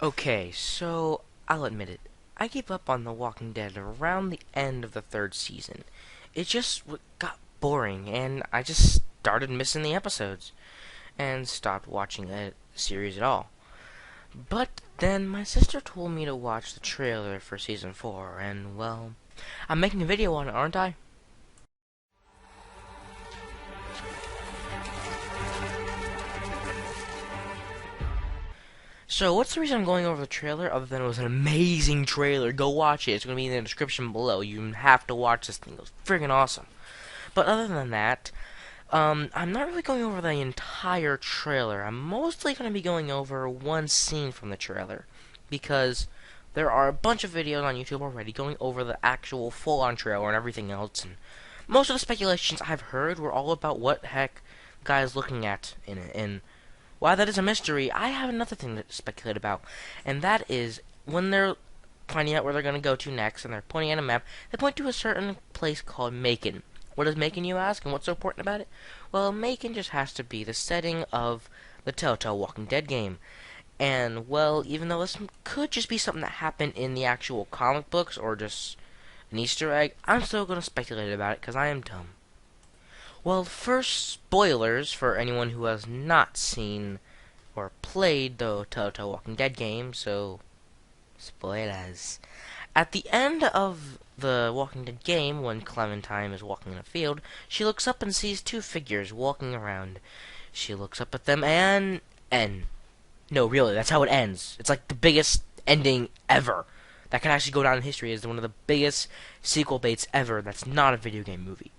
Okay, so I'll admit it. I gave up on The Walking Dead around the end of the third season. It just got boring, and I just started missing the episodes and stopped watching the series at all. But then my sister told me to watch the trailer for season 4, and well, I'm making a video on it, aren't I? So, what's the reason I'm going over the trailer other than it was an amazing trailer? Go watch it. It's going to be in the description below. You have to watch this thing. It was friggin' awesome. But other than that, I'm not really going over the entire trailer. I'm mostly going to be going over one scene from the trailer. Because there are a bunch of videos on YouTube already going over the actual full-on trailer and everything else. And most of the speculations I've heard were all about what the heck the guy is looking at in it. And why that is a mystery, I have another thing to speculate about. And that is when they're finding out where they're going to go to next and they're pointing at a map, they point to a certain place called Macon. What is Macon, you ask, and what's so important about it? Well, Macon just has to be the setting of the Telltale Walking Dead game. And, well, even though this could just be something that happened in the actual comic books or just an Easter egg, I'm still going to speculate about it because I am dumb. Well, first, spoilers for anyone who has not seen or played the Telltale Walking Dead game, so spoilers. At the end of the Walking Dead game, when Clementine is walking in a field, she looks up and sees two figures walking around. She looks up at them and end. No, really, that's how it ends. It's like the biggest ending ever. That can actually go down in history as one of the biggest sequel baits ever that's not a video game movie.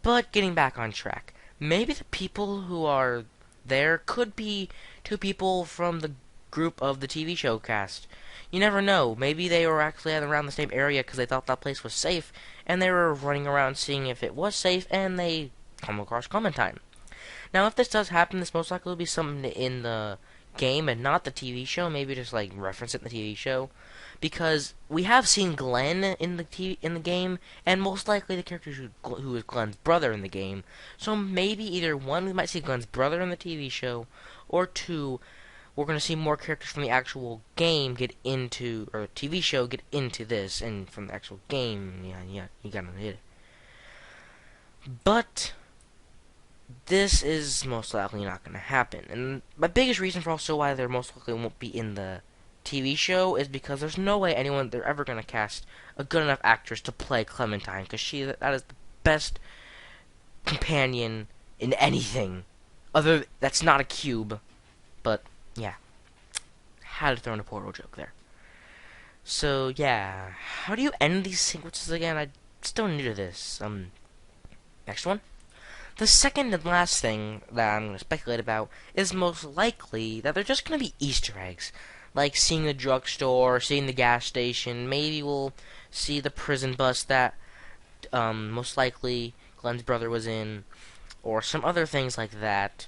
But getting back on track, maybe the people who are there could be two people from the group of the TV show cast. You never know. Maybe they were actually around the same area because they thought that place was safe, and they were running around seeing if it was safe, and they come across Clementine. Now, if this does happen, this most likely will be something in the game and not the TV show. Maybe just like reference it in the TV show, because we have seen Glenn in the game, and most likely the character who is Glenn's brother in the game. So maybe either one, we might see Glenn's brother in the TV show, or two, we're going to see more characters from the actual game get into, or TV show get into this, and from the actual game, yeah, you gotta hit it. But this is most likely not going to happen. And my biggest reason for also why there most likely won't be in the TV show is because there's no way they're ever going to cast a good enough actress to play Clementine, because that is the best companion in anything. That's not a cube, but yeah, had to throw in a Portal joke there. So yeah, how do you end these sequences again? I'm still new to this. Next one. The second and last thing that I'm going to speculate about is most likely that they're just going to be Easter eggs. Like seeing the drugstore, seeing the gas station, maybe we'll see the prison bus that most likely Glenn's brother was in, or some other things like that.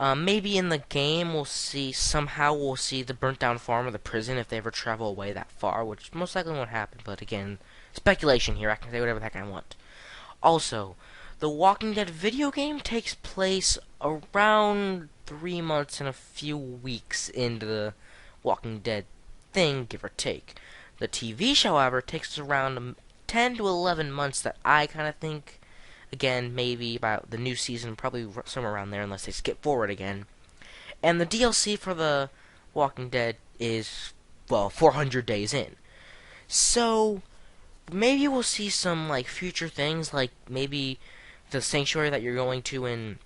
Maybe in the game we'll see the burnt down farm or the prison if they ever travel away that far, which most likely won't happen, but again, speculation here, I can say whatever the heck I want. Also, the Walking Dead video game takes place around 3 months and a few weeks into the Walking Dead thing, give or take. The TV show, however, takes around 10 to 11 months that I kind of think. Again, maybe about the new season, probably somewhere around there, unless they skip forward again. And the DLC for the Walking Dead is, well, 400 days in. So, maybe we'll see some, like, future things, like maybe the sanctuary that you're going to in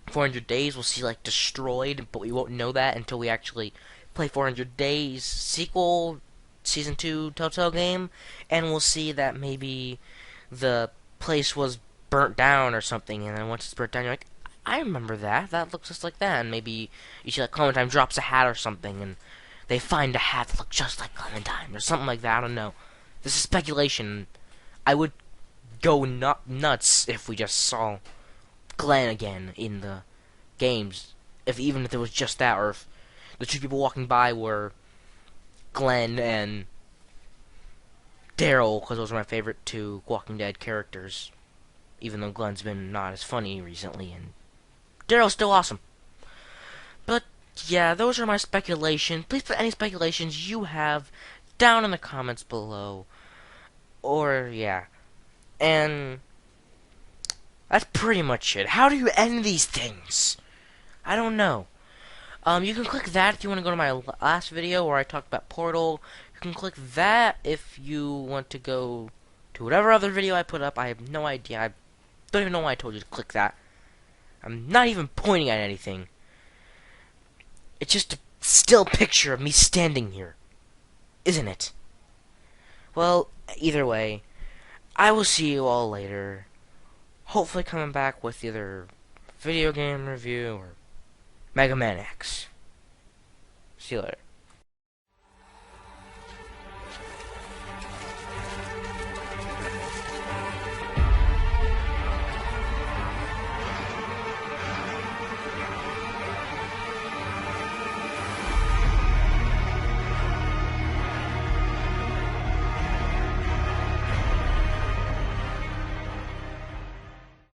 400 days we'll see, like, destroyed, but we won't know that until we actually play 400 Days sequel, Season 2 Telltale game, and we'll see that maybe the place was burnt down or something, and then once it's burnt down, you're like, I remember that. That looks just like that. And maybe you see like Clementine drops a hat or something, and they find a hat that looks just like Clementine or something like that. I don't know. This is speculation. I would go nuts if we just saw Glenn again in the games. Even if it was just that, or if the two people walking by were Glenn and Daryl, because those are my favorite two Walking Dead characters. Even though Glenn's been not as funny recently, and Daryl's still awesome. But yeah, those are my speculations. Please put any speculations you have down in the comments below. Or, yeah. And that's pretty much it. How do you end these things? I don't know. You can click that if you want to go to my last video where I talked about Portal. You can click that if you want to go to whatever other video I put up. I have no idea. I don't even know why I told you to click that. I'm not even pointing at anything. It's just a still picture of me standing here, isn't it? Well, either way, I will see you all later. Hopefully coming back with either video game review or Mega Man X. See you later.